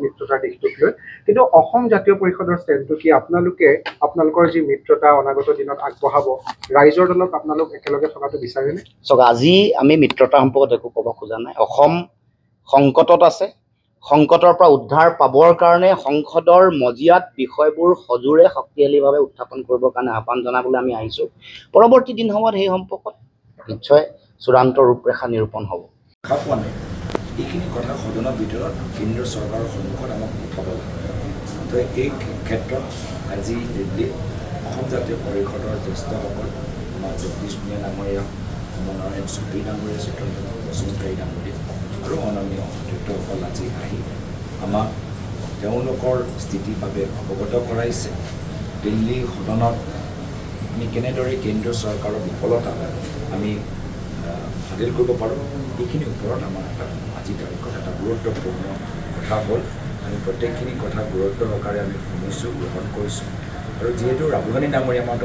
মিত্ৰতাৰ দিশটোক লৈ কিন্তু অসম জাতীয় পৰিষদৰ ষ্টেণ্ডটো কি আপোনালোকৰ যি মিত্ৰতা অনাগত দিনত আগবঢ়াব ৰাইজৰ দলত আপোনালোক একেলগে থকাটো বিচাৰেনে? চাওক আজি আমি মিত্ৰতা সম্পৰ্কত একো ক'ব খোজা নাই। অসম সংকটত আছে, সংকটৰ পৰা উদ্ধাৰ পাবৰ কাৰণে সংসদৰ মজিয়াত বিষয়বোৰ সজোৰে শক্তিশালীভাৱে উত্থাপন কৰিবৰ কাৰণে আহ্বান জনাবলৈ আমি আহিছোঁ। পৰৱৰ্তী দিনসমূহত সেই সম্পৰ্কত নিশ্চয় চূড়ান্ত ৰূপৰেখা নিৰূপণ হ'ব। দেখা পোৱা নাই এইখিনি কথা সদনৰ ভিতৰত কেন্দ্ৰীয় চৰকাৰৰ সন্মুখত আমাক উঠাব লাগে। তো এই ক্ষেত্ৰত আজি দিল্লীত অসম জাতীয় পৰিষদৰ জ্যেষ্ঠসকল আমাৰ জগদীশ ভূঞা ডাঙৰীয়া, মনোনয়ন চৌধুৰী ডাঙৰীয়া, চিত্ৰঞ্জন বসুমতাৰী ডাঙৰীয়া আৰু অনন্য সতীৰ্থসকল আজি আহি আমাক তেওঁলোকৰ স্থিতিৰ বাবে অৱগত কৰাইছে। দিল্লী সদনত আমি কেনেদৰে কেন্দ্ৰীয় চৰকাৰৰ বিফলতা আমি হাতিল কৰিব পাৰোঁ এইখিনিৰ ওপৰত আমাৰ আজি তাৰিখত এটা গুৰুত্বপূৰ্ণ কথা হ'ল। আমি প্ৰত্যেকখিনি কথা গুৰুত্ব সহকাৰে আমি শুনিছোঁ, গ্ৰহণ কৰিছোঁ আৰু যিহেতু ৰাহুল গান্ধী ডাঙৰীয়া আমাৰ